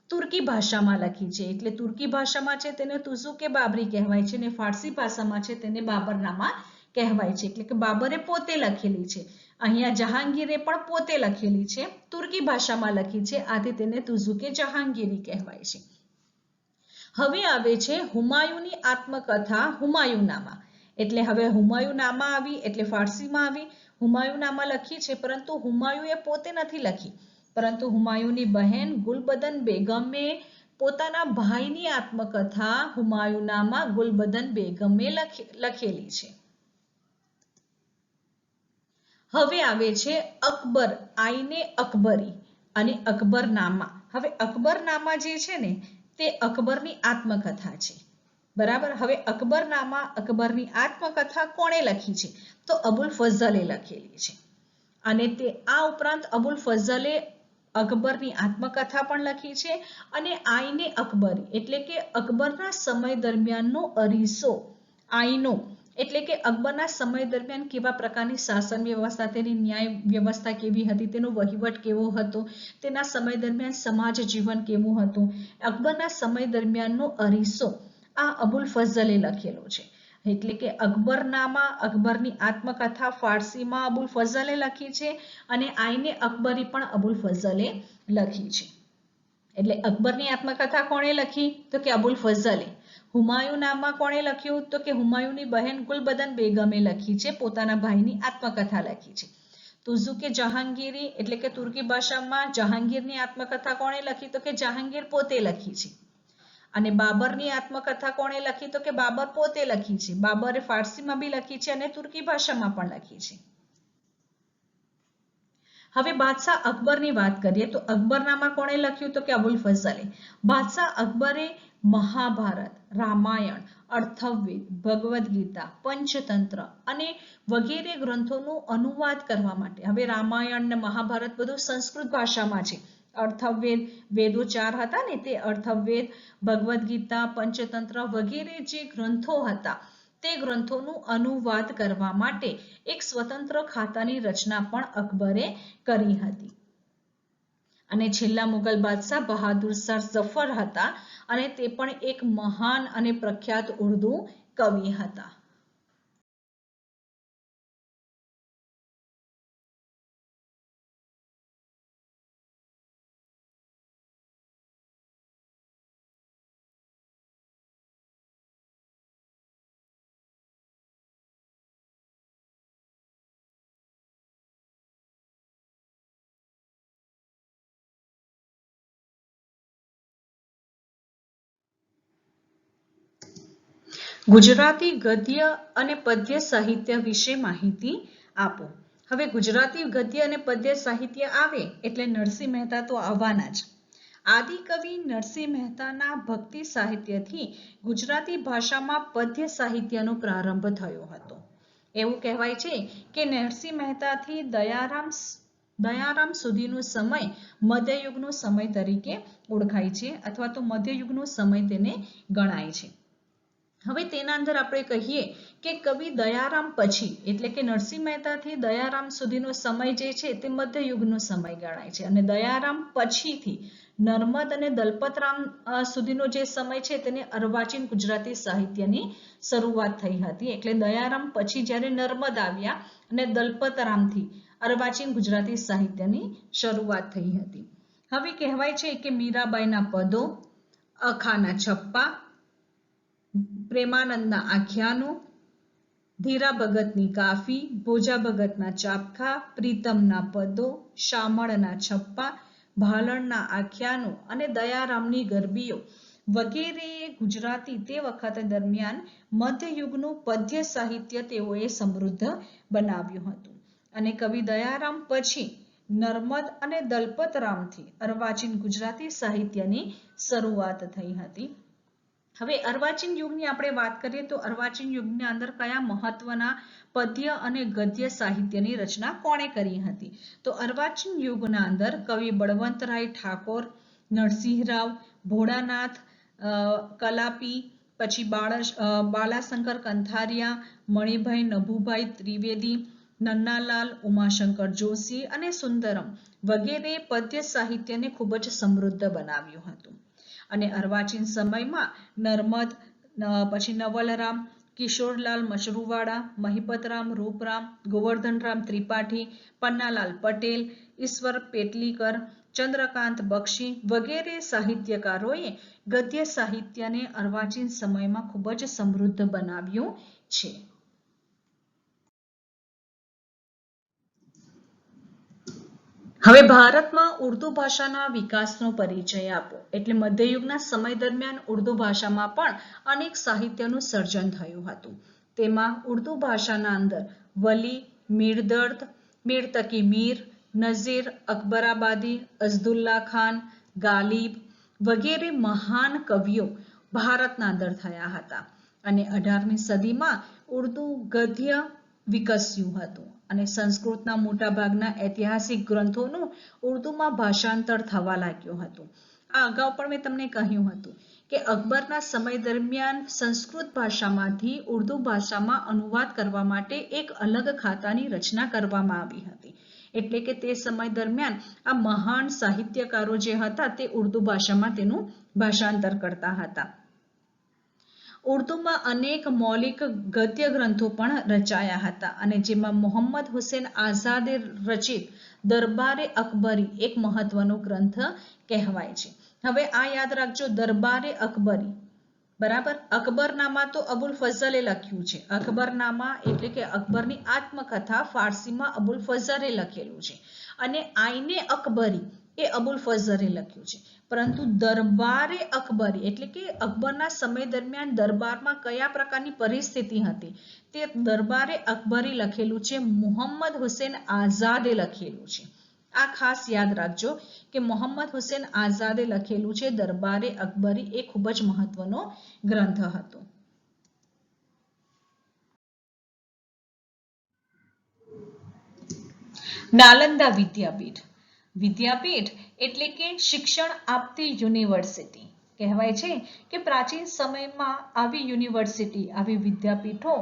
તુર્કી ભાષામાં લખી છે. એટલે તુર્કી ભાષામાં છે તેને તુઝુકે બાબરી કહેવાય છે અને ફારસી ભાષામાં છે તેને બાબરનામા કહેવાય છે. એટલે કે બાબરે પોતે લખેલી છે. અહીંયા જહાંગીરે પણ પોતે લખેલી છે, તુર્કી ભાષામાં લખી છે, આથી તેને તુઝુકે જહાંગીરી કહેવાય છે. હવે આવે છે હુમાયુની આત્મકથા હુમાયુનામા. એટલે હવે હુમાયુનામા આવી એટલે ફારસીમાં આવી. હુમાયુનામા લખી છે, પરંતુ હુમાયુએ પોતે નથી લખી, પરંતુ હુમાયુની બહેન ગુલબદન બેગમે પોતાના ભાઈની આત્મકથા હુમાયુનામા ગુલબદન બેગમે લખેલી છે. હવે આવે છે અકબર આઈને અકબરી અને અકબરનામા. હવે અકબરનામા જે છે ને તે અકબરની આત્મકથા છે. બરાબર. હવે અકબરનામા અકબરની આત્મકથા કોણે લખી છે? તો અબુલ ફઝલે લખેલી છે. અને તે આ ઉપરાંત અબુલ ફઝલે અકબરની આત્મકથા પણ લખી છે અને આઈને અકબરી એટલે કે અકબરના સમય દરમિયાનનો અરીસો, આઈનો એટલે કે અકબરના સમય દરમિયાન કેવા પ્રકારની શાસન વ્યવસ્થા, તેની ન્યાય વ્યવસ્થા કેવી હતી, તેનો વહીવટ કેવો હતો, તેના સમય દરમિયાન સમાજ જીવન કેવું હતું, અકબરના સમય દરમિયાનનો અરીસો આ અબુલ ફઝલે લખેલો છે. એટલે કે અકબરનામા અકબરની આત્મકથા ફારસીમાં અબુલ ફઝલે લખી છે અને આઈને અકબરી પણ અબુલ ફઝલે લખી છે. એટલે અકબરની આત્મકથા કોણે લખી? તો કે અબુલ ફઝલે. હુમાયુનામા કોણે લખ્યું? તો કે હુમાયુની બહેન ગુલબદન બેગમે લખી છે, પોતાના ભાઈની આત્મકથા લખી છે. તુઝુકે જહાંગીરી એટલે કે તુર્કી ભાષામાં જહાંગીરની આત્મકથા કોણે લખી? તો કે જહાંગીર પોતે લખી છે. અને બાબરની આત્મકથા કોણે લખી? તો કે બાબર પોતે લખી છે. બાબરે ફારસીમાં બી લખી છે અને તુર્કી ભાષામાં પણ લખી છે. હવે બાદશાહ અકબરની વાત કરીએ તો અકબરનામા કોણે લખ્યું? તો કે અબુલ ફઝલે. બાદશાહ અકબરે મહાભારત, રામાયણ, અર્થવેદ, ભગવદ્ ગીતા, પંચતંત્ર અને વગેરે ગ્રંથોનો અનુવાદ કરવા માટે, હવે રામાયણ ને મહાભારત બધું સંસ્કૃત ભાષામાં છે, અર્થવેદ વેદો 4 હતા ને તે અર્થવેદ, ભગવદ્ ગીતા, પંચતંત્ર વગેરે જે ગ્રંથો હતા તે ગ્રંથોનું અનુવાદ કરવા માટે એક સ્વતંત્ર ખાતાની રચના પણ અકબરે કરી હતી. અને છેલ્લા મુગલ બાદશાહ બહાદુર શાહ ઝફર હતા અને તે પણ એક મહાન અને પ્રખ્યાત ઉર્દુ કવિ હતા. ગુજરાતી ગદ્ય અને પદ્ય સાહિત્ય વિશે માહિતી આપો. હવે ગુજરાતી ગદ્ય અને પદ્ય સાહિત્ય આવે એટલે નરસિંહ મહેતા તો આવવાના જ. આદિકવિ નરસિંહ મહેતાના ભક્તિ સાહિત્યથી ગુજરાતી ભાષામાં પદ્ય સાહિત્યનો પ્રારંભ થયો હતો. એવું કહેવાય છે કે નરસિંહ મહેતાથી દયારામ સુધીનો સમય મધ્યયુગનો સમય તરીકે ઓળખાય છે અથવા તો મધ્યયુગનો સમય તેને ગણાય છે. હવે તેના અંદર આપણે કહીએ કે કવિ દયારામ પછી એટલે કે નરસિંહ મહેતાથી દયારામ સુધીનો સમય જે છે તે મધ્યયુગનો સમય ગણાય છે અને દયારામ પછીથી નર્મદ અને દલપતરામ સુધીનો જે સમય છે તેને અર્વાચીન ગુજરાતી સાહિત્યની શરૂઆત થઈ હતી. એટલે દયારામ પછી જ્યારે નર્મદ આવ્યા અને દલપતરામથી અર્વાચીન ગુજરાતી સાહિત્યની શરૂઆત થઈ હતી. હવે કહેવાય છે કે મીરાબાઈના પદો, અખાના છપ્પા, પ્રેમાનંદના આખ્યાનો, ધીરા ભગતની કાફી, ભોજા ભગતના ચાપખા, પ્રીતમના પદો, શામળના છપ્પા, ભાલણના આખ્યાનો અને દયારામની ગરબીઓ વગેરે ગુજરાતી તે વખત દરમિયાન મધ્યયુગનું પદ્ય સાહિત્ય તેઓએ સમૃદ્ધ બનાવ્યું હતું. અને કવિ દયારામ પછી નર્મદ અને દલપતરામથી અર્વાચીન ગુજરાતી સાહિત્યની શરૂઆત થઈ હતી. હવે અર્વાચીન યુગની આપણે વાત કરીએ તો અર્વાચીન યુગની અંદર કયા મહત્વના પદ્ય અને ગદ્ય સાહિત્યની રચના કોણે કરી હતી? તો અર્વાચીન યુગના અંદર કવિ બળવંતરાય ઠાકોર, નરસિંહરાવ, ભોળાનાથ કલાપી, પછી બાલાશંકર કંથારિયા, મણિભાઈ નભુભાઈ ત્રિવેદી, નન્નાલાલ, ઉમાશંકર જોશી અને સુંદરમ વગેરે પદ્ય સાહિત્યને ખૂબ જ સમૃદ્ધ બનાવ્યું હતું. અને અર્વાચીન સમયમાં નર્મદ, પછી નવલરામ, કિશોરલાલ મચરુવાડા, મહિપતરામ રૂપરામ, ગોવર્ધનરામ ત્રિપાઠી, પન્નાલાલ પટેલ, ઈશ્વર પેટલીકર, ચંદ્રકાંત બક્ષી વગેરે સાહિત્યકારોએ ગદ્ય સાહિત્યને અર્વાચીન સમયમાં ખૂબ જ સમૃદ્ધ બનાવ્યું છે. હવે ભારતમાં ઉર્દુ ભાષાના વિકાસનો પરિચય આપો. એટલે મધ્યયુગના સમય દરમિયાન ઉર્દુ ભાષામાં પણ અનેક સાહિત્યનું સર્જન થયું હતું. તેમાં ઉર્દુ ભાષાના અંદર વલી, મીરદર્દ, મીર તકી મીર, નઝીર, અકબરાબાદી, અઝદુલ્લા ખાન, ગાલિબ વગેરે મહાન કવિઓ ભારતના અંદર થયા હતા. અને 18મી સદીમાં ઉર્દુ ગદ્ય વિકસ્યું હતું અને સંસ્કૃતના મોટાભાગના ઐતિહાસિક ગ્રંથોનું ઉર્દુમાં ભાષાંતર થવા લાગ્યું હતું. આ અગાઉ પણ મેં તમને કહ્યું હતું કે અકબરના સમય દરમિયાન સંસ્કૃત ભાષામાંથી ઉર્દુ ભાષામાં અનુવાદ કરવા માટે એક અલગ ખાતાની રચના કરવામાં આવી હતી. એટલે કે તે સમય દરમિયાન આ મહાન સાહિત્યકારો જે હતા તે ઉર્દુ ભાષામાં તેનું ભાષાંતર કરતા હતા. ઉર્દુમાં અનેક મૌલિક ગદ્ય ગ્રંથો પણ રચાયા હતા અને જેમાં મોહમ્મદ હુસેન આઝાદે રચિત દરબારે અકબરી એક મહત્વનો ગ્રંથ કહેવાય છે. હવે આ યાદ રાખજો, દરબારે અકબરી, બરાબર. અકબરનામા તો અબુલ ફઝલે લખ્યું છે. અકબરનામા એટલે કે અકબરની આત્મકથા ફારસીમાં અબુલ ફઝલે લખેલું છે અને આઈને અકબરી એ અબુલ ફઝલે લખ્યું છે. પરંતુ દરબારે અકબરી એટલે કે અકબરના સમય દરમિયાન દરબારમાં કયા પ્રકારની પરિસ્થિતિ હતી તે દરબારે અકબરી લખેલું છે, મોહમ્મદ હુસેન આઝાદે લખેલું છે. આ ખાસ યાદ રાખજો કે મોહમ્મદ હુસેન આઝાદે લખેલું છે દરબારે અકબરી એ ખૂબ જ મહત્વનો ગ્રંથ હતો. નાલંદા વિદ્યાપીઠ. વિદ્યાપીઠ એટલે કે શિક્ષણ આપતી યુનિવર્સિટી. કહેવાય છે કે પ્રાચીન સમયમાં આવી યુનિવર્સિટી, આવી વિદ્યાપીઠો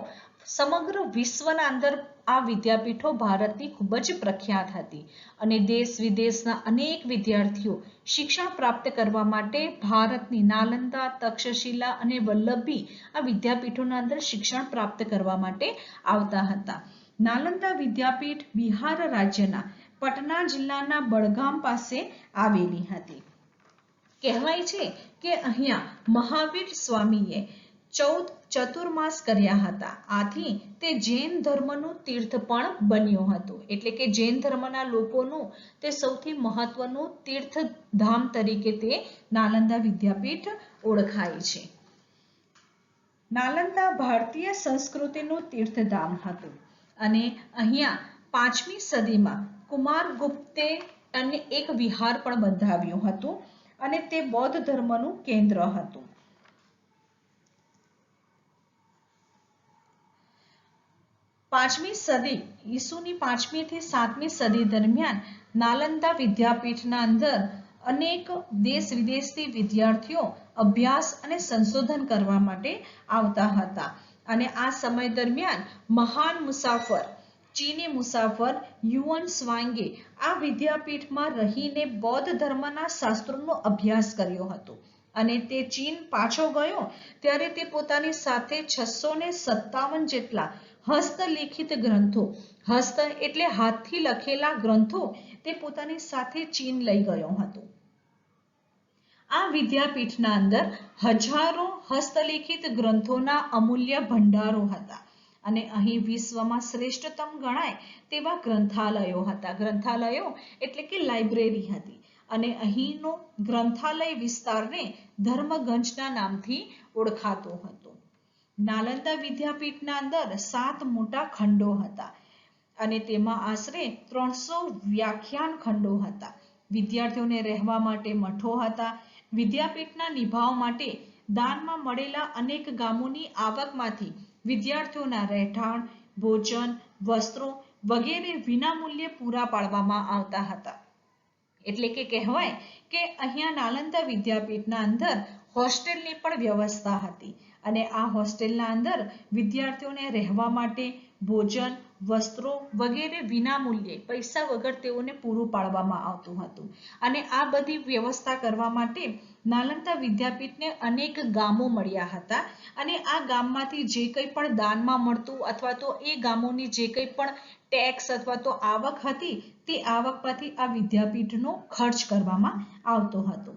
સમગ્ર વિશ્વના અંદર આ વિદ્યાપીઠો ભારતની ખૂબ જ પ્રખ્યાત હતી અને દેશ વિદેશના અનેક વિદ્યાર્થીઓ શિક્ષણ પ્રાપ્ત કરવા માટે ભારતની નાલંદા, તક્ષશિલા અને વલ્લભી આ વિદ્યાપીઠોના અંદર શિક્ષણ પ્રાપ્ત કરવા માટે આવતા હતા. નાલંદા વિદ્યાપીઠ બિહાર રાજ્યના પટના જિલ્લાના બડગામ પાસે આવેલી હતી. કહેવાય છે કે અહીંયા મહાવીર સ્વામીએ 14 ચતુર્માસ કર્યા હતા. આથી તે જૈન ધર્મનું તીર્થ પણ બન્યું હતું. એટલે કે જૈન ધર્મના લોકોનું તે સૌથી મહત્વનું તીર્થધામ તરીકે તે નાલંદા વિદ્યાપીઠ ઓળખાય છે. નાલંદા ભારતીય સંસ્કૃતિનું તીર્થધામ હતું અને અહીંયા 5મી સદીમાં કુમારગુપ્તે એક વિહાર પણ બંધાવ્યું હતું અને તે બૌદ્ધ ધર્મનું કેન્દ્ર હતું. પાંચમી સદી ઈસુની 5મી થી 7મી સદી દરમિયાન નાલંદા વિદ્યાપીઠના અંદર અનેક દેશ વિદેશથી વિદ્યાર્થીઓ અભ્યાસ અને સંશોધન કરવા માટે આવતા હતા અને આ સમય દરમિયાન મહાન મુસાફર, ચીની મુસાફર યુઅન સ્વાંગે આ વિદ્યાપીઠમાં રહીને બૌદ્ધ ધર્મના શાસ્ત્રોનો અભ્યાસ કર્યો હતો અને તે ચીન પાછો ગયો ત્યારે તે પોતાની સાથે 657 જેટલા હસ્તલિખિત ગ્રંથો, હસ્ત એટલે હાથથી લખેલા ગ્રંથો તે પોતાની સાથે ચીન લઈ ગયો હતો. આ વિદ્યાપીઠના અંદર હજારો હસ્તલિખિત ગ્રંથોના અમૂલ્ય ભંડારો હતા અને અહીં વિશ્વમાં શ્રેષ્ઠતમ ગણાય તેવા ગ્રંથાલયો હતા. ગ્રંથાલયો એટલે કે લાઇબ્રેરી હતી અને અહીંનો ગ્રંથાલય વિસ્તારને ધર્મગંજના નામથી ઓળખાતો હતો. નાલંદા વિદ્યાપીઠના અંદર 7 મોટા ખંડો હતા અને તેમાં આશરે 300 વ્યાખ્યાન ખંડો હતા. વિદ્યાર્થીઓને રહેવા માટે મઠો હતા. વિદ્યાપીઠના નિભાવ માટે દાનમાં મળેલા અનેક ગામોની આવકમાંથી વિદ્યાર્થીઓના રહેઠાણ, ભોજન, વસ્ત્રો વગેરે વિનામૂલ્યે પૂરા પાડવામાં આવતા હતા. એટલે કે કહેવાય કે અહીંયા નાલંદા વિદ્યાપીઠના અંદર હોસ્ટેલની પણ વ્યવસ્થા હતી અને આ હોસ્ટેલના અંદર વિદ્યાર્થીઓને રહેવા માટે ભોજન, વસ્ત્રો વગેરે વિનામૂલ્યે પૈસા વગર તેઓને પૂરું પાડવામાં આવતું હતું. અને આ બધી વ્યવસ્થા કરવા માટે નાલંદા વિદ્યાપીઠને અનેક ગામો મળ્યા હતા અને આ ગામમાંથી જે કંઈ પણ દાનમાં મળતું અથવા તો એ ગામોની જે કંઈ પણ ટેક્સ અથવા તો આવક હતી તે આવકમાંથી આ વિદ્યાપીઠનો ખર્ચ કરવામાં આવતો હતો.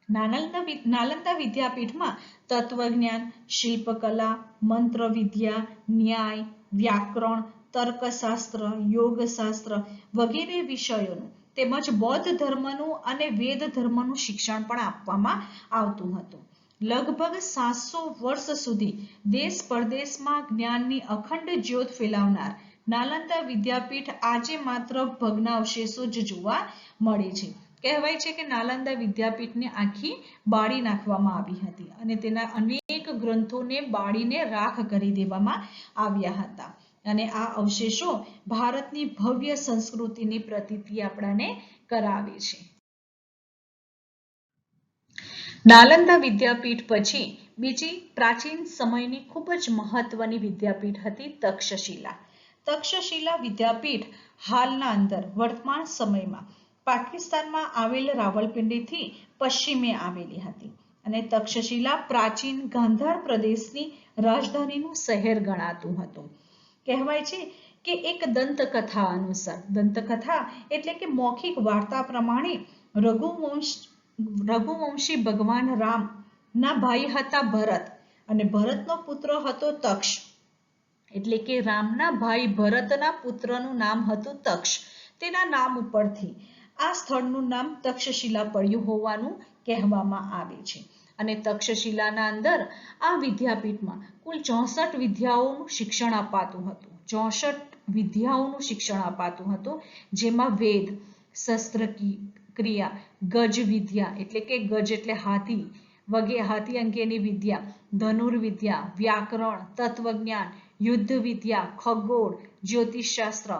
નાલંદા વિદ્યાપીઠમાં તત્વજ્ઞાન, શિલ્પકલા, મંત્રવિદ્યા, ન્યાય, વ્યાકરણ, તર્કશાસ્ત્ર, યોગશાસ્ત્ર વગેરે વિષયોનું તેમજ બૌદ્ધ ધર્મનું અને વેદ ધર્મનું શિક્ષણ પણ આપવામાં આવતું હતું. લગભગ 700 વર્ષ સુધી દેશ પરદેશમાં જ્ઞાનની અખંડ જ્યોત ફેલાવનાર નાલંદા વિદ્યાપીઠ આજે માત્ર ભગ્નાવશેષો જ જોવા મળે છે. કહેવાય છે કે નાલંદા વિદ્યાપીઠને આખી બાળી નાખવામાં આવી હતી અને તેના અનેક ગ્રંથોને બાળીને રાખ કરી દેવામાં આવ્યા હતા અને આ અવશેષો ભારતની ભવ્ય સંસ્કૃતિની પ્રતીતિ આપણને કરાવે છે. નાલંદા વિદ્યાપીઠ પછી બીજી પ્રાચીન સમયની ખૂબ જ મહત્વની વિદ્યાપીઠ હતી તક્ષશિલા. તક્ષશિલા વિદ્યાપીઠ હાલના અંદર વર્તમાન સમયમાં પાકિસ્તાનમાં આવેલ રાવલપિંડીથી પશ્ચિમે આવેલી હતી અને તક્ષશિલા પ્રાચીન ગાંધાર પ્રદેશની રાજધાનીનું શહેર ગણાતું હતું. કહેવાય છે કે એક દંતકથા અનુસાર, દંતકથા એટલે કે મૌખિક વાર્તા પ્રમાણે રઘુવંશી ભગવાન રામના ભાઈ હતા ભરત અને ભરતનો પુત્ર હતો તક્ષ. એટલે કે રામના ભાઈ ભરતના પુત્રનું નામ હતું તક્ષ. તેના નામ ઉપરથી આ સ્થળનું નામ તક્ષશિલા પડ્યું હોવાનું કહેવામાં આવે છે. અને તક્ષશિલાના અંદર આ વિદ્યાપીઠમાં કુલ 64 વિદ્યાઓનું શિક્ષણ અપાતું હતું. 64 વિદ્યાઓનું શિક્ષણ અપાતું હતું જેમાં વેદ, શસ્ત્રક્રિયા, ગજ વિદ્યા એટલે કે ગજ એટલે હાથી વગેરે, હાથી અંગેની વિદ્યા, ધનુર્વિદ્યા, વ્યાકરણ, તત્વજ્ઞાન, યુદ્ધ વિદ્યા, ખગોળ, જ્યોતિષશાસ્ત્ર,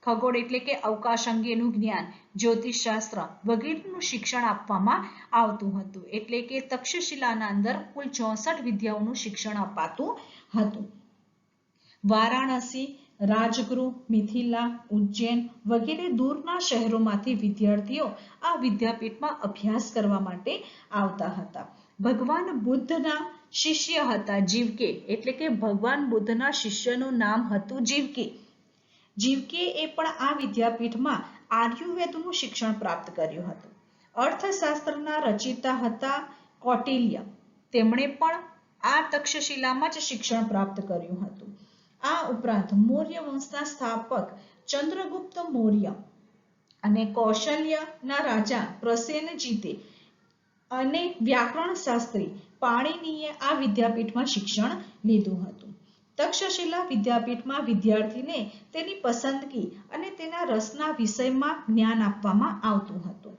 ખગોળ એટલે કે અવકાશ અંગેનું જ્ઞાન, જ્યોતિષશાસ્ત્ર વગેરેનું શિક્ષણ આપવામાં આવતું હતું. એટલે કે તક્ષશિલાના અંદર કુલ 64 વિદ્યાઓનું શિક્ષણ અપાતું હતું. વારાણસી, રાજગૃહ, મિથિલા, ઉજ્જૈન વગેરે દૂરના શહેરોમાંથી વિદ્યાર્થીઓ આ વિદ્યાપીઠમાં અભ્યાસ કરવા માટે આવતા હતા. ભગવાન બુદ્ધના શિષ્ય હતા જીવકે, એટલે કે ભગવાન બુદ્ધના શિષ્યનું નામ હતું જીવકે. જીવકેએ પણ આ વિદ્યાપીઠમાં આયુર્વેદનું શિક્ષણ પ્રાપ્ત કર્યું હતું. અર્થશાસ્ત્રના રચયિતા હતા કૌટિલ્ય. તેમણે પણ આ તક્ષશિલામાં જ શિક્ષણ પ્રાપ્ત કર્યું હતું. આ ઉપરાંત મૌર્ય વંશના સ્થાપક ચંદ્રગુપ્ત મૌર્ય અને કૌશલ્યના રાજા પ્રસેનજીતે અને વ્યાકરણ શાસ્ત્રી પાણિનીએ આ વિદ્યાપીઠમાં શિક્ષણ લીધું હતું. તક્ષશિલા વિદ્યાપીઠમાં વિદ્યાર્થીને તેની પસંદગી અને તેના રસના વિષયમાં જ્ઞાન આપવામાં આવતું હતું.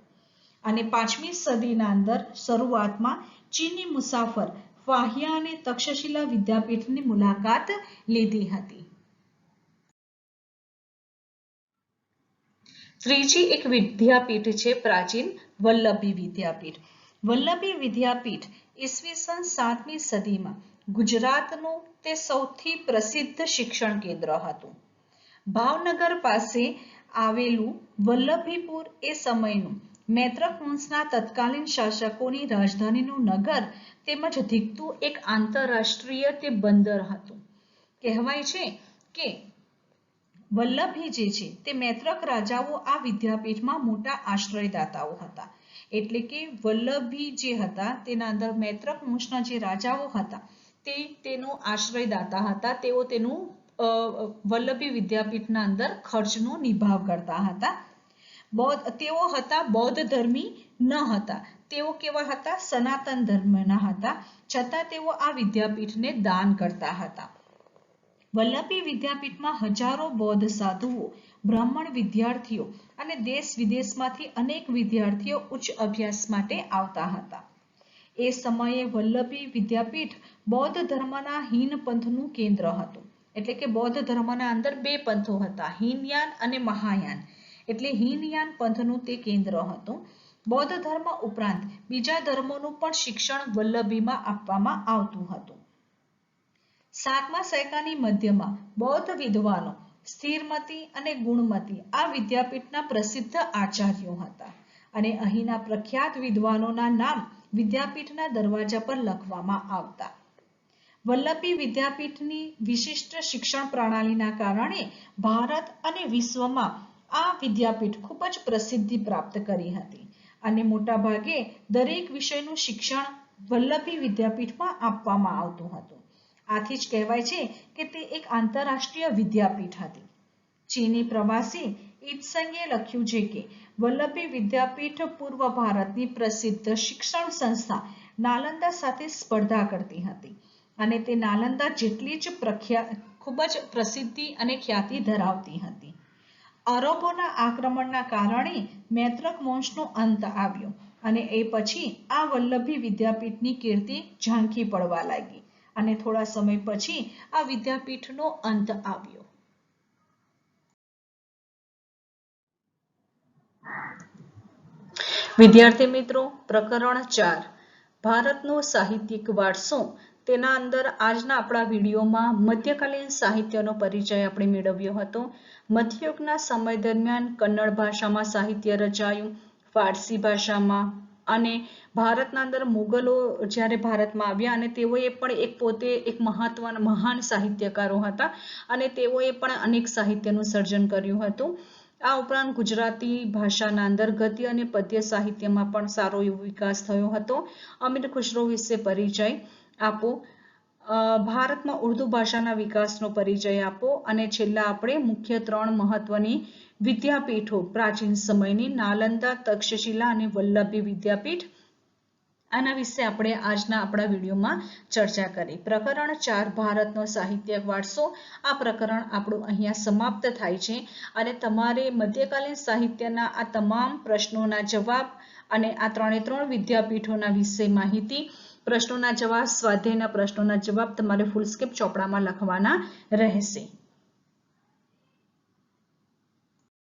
અને 5મી સદીના અંદર શરૂઆતમાં ચીની મુસાફર ફાહિયાને તક્ષશિલા વિદ્યાપીઠની મુલાકાત લીધી હતી. ત્રીજી એક વિદ્યાપીઠ છે પ્રાચીન વલ્લભી વિદ્યાપીઠ. વલ્લભી વિદ્યાપીઠ ઈસવીસન 7મી સદીમાં ગુજરાતનું તે સૌથી પ્રસિદ્ધ શિક્ષણ કેન્દ્ર હતું. ભાવનગર પાસે આવેલું વલ્લભીપુર એ સમયનું મૈત્રક વંશના તત્કાલીન શાસકોની રાજધાનીનું નગર તેમજ ધીકતું એક આંતરરાષ્ટ્રીય તે બંદર હતું. કહેવાય છે કે વલ્લભી જે છે તે મૈત્રક રાજાઓ આ વિદ્યાપીઠમાં મોટા આશ્રયદાતાઓ હતા. એટલે કે વલ્લભી જે હતા તેના અંદર મૈત્રક વંશના જે રાજાઓ હતા તે તેનો આશ્રયદાતા હતા. તેઓ તેનું વલ્લભી વિદ્યાપીઠના અંદર ખર્ચનો નિભાવ કરતા હતા. તેઓ હતા બૌદ્ધ ધર્મી ન હતા, તેઓ કેવા હતા? સનાતન ધર્મના હતા, છતાં તેઓ આ વિદ્યાપીઠને દાન કરતા હતા. વલ્લભી વિદ્યાપીઠમાં હજારો બૌદ્ધ સાધુઓ, બ્રાહ્મણ વિદ્યાર્થીઓ અને દેશ વિદેશમાંથી અનેક વિદ્યાર્થીઓ ઉચ્ચ અભ્યાસ માટે આવતા હતા. એ સમયે વલ્લભી વિદ્યાપીઠ બૌદ્ધ ધર્મના હીન પંથનું કેન્દ્ર હતું. એટલે કે બૌદ્ધ ધર્મના અંદર બે પંથો હતા, હીનયાન અને મહાયાન. એટલે હીનયાન પંથનું તે કેન્દ્ર હતું. બૌદ્ધ ધર્મ ઉપરાંત બીજા ધર્મોનું પણ શિક્ષણ વલ્લભીમાં આપવામાં આવતું હતું. 7મા સૈકાની મધ્યમાં બૌદ્ધ વિદ્વાનો સ્થિરમતી અને ગુણમતી આ વિદ્યાપીઠના પ્રસિદ્ધ આચાર્યો હતા અને અહીંના પ્રખ્યાત વિદ્વાનોના નામ વિદ્યાપીઠના દરવાજા પર લખવામાં આવતા. વલ્લભી વિદ્યાપીઠની વિશિષ્ટ શિક્ષણ પ્રણાલીના કારણે ભારત અને વિશ્વમાં આ વિદ્યાપીઠ ખૂબ જ પ્રસિદ્ધિ પ્રાપ્ત કરી હતી અને મોટા ભાગે દરેક વિષયનું શિક્ષણ વલ્લભી વિદ્યાપીઠમાં આપવામાં આવતું હતું. આથી જ કહેવાય છે કે તે એક આંતરરાષ્ટ્રીય વિદ્યાપીઠ હતી. ચીની પ્રવાસી ઇત્સંગે લખ્યું છે કે વલ્લભી વિદ્યાપીઠ પૂર્વ ભારતની પ્રસિદ્ધ શિક્ષણ સંસ્થા નાલંદા સાથે સ્પર્ધા કરતી હતી અને તે નાલંદા જેટલી જ ખૂબ જ પ્રસિદ્ધિ અને ખ્યાતિ ધરાવતી હતી. અરબોના આક્રમણના કારણે મૈત્રક વંશનો અંત આવ્યો અને એ પછી આ વલ્લભી વિદ્યાપીઠની કીર્તિ ઝાંખી પડવા લાગી અને થોડા સમય પછી આ વિદ્યાપીઠનો અંત આવ્યો. વિદ્યાર્થી મિત્રો, પ્રકરણ 4 ભારતનો સાહિત્યિક વારસો, તેના અંદર આજના આપણા વિડીયોમાં મધ્યકાલીન સાહિત્યનો પરિચય આપણે મેળવ્યો હતો. મધ્યયુગના સમય દરમિયાન કન્નડ ભાષામાં સાહિત્ય રચાયું, ફારસી ભાષામાં, અને ભારતના અંદર મુગલો જ્યારે ભારતમાં આવ્યા અને તેઓએ પણ પોતે એક મહાન સાહિત્યકારો હતા અને તેઓએ પણ અનેક સાહિત્યનું સર્જન કર્યું હતું. આ ઉપરાંત ગુજરાતી ભાષાના અંદર ગદ્ય અને પદ્ય સાહિત્યમાં પણ સારો એવો વિકાસ થયો હતો. અમીર ખુશરો વિશે પરિચય આપો, ભારતમાં ઉર્દુ ભાષાના વિકાસનો પરિચય આપો અને છેલ્લા આપણે મુખ્ય 3 મહત્વની વિદ્યાપીઠો પ્રાચીન સમયની નાલંદા, તક્ષશિલા અને વલ્લભી વિદ્યાપીઠ, આના વિશે આપણે આજના આપણા વિડીયોમાં ચર્ચા કરી. પ્રકરણ 4 ભારતનો સાહિત્યિક વારસો, આ પ્રકરણ આપણું અહીંયા સમાપ્ત થાય છે અને તમારે મધ્યકાલીન સાહિત્યના આ તમામ પ્રશ્નોના જવાબ અને આ 3 વિદ્યાપીઠોના વિશે માહિતી, પ્રશ્નોના જવાબ, સ્વાધ્યાયના પ્રશ્નોના જવાબ તમારે ફૂલ સ્કેપ ચોપડામાં લખવાના રહેશે.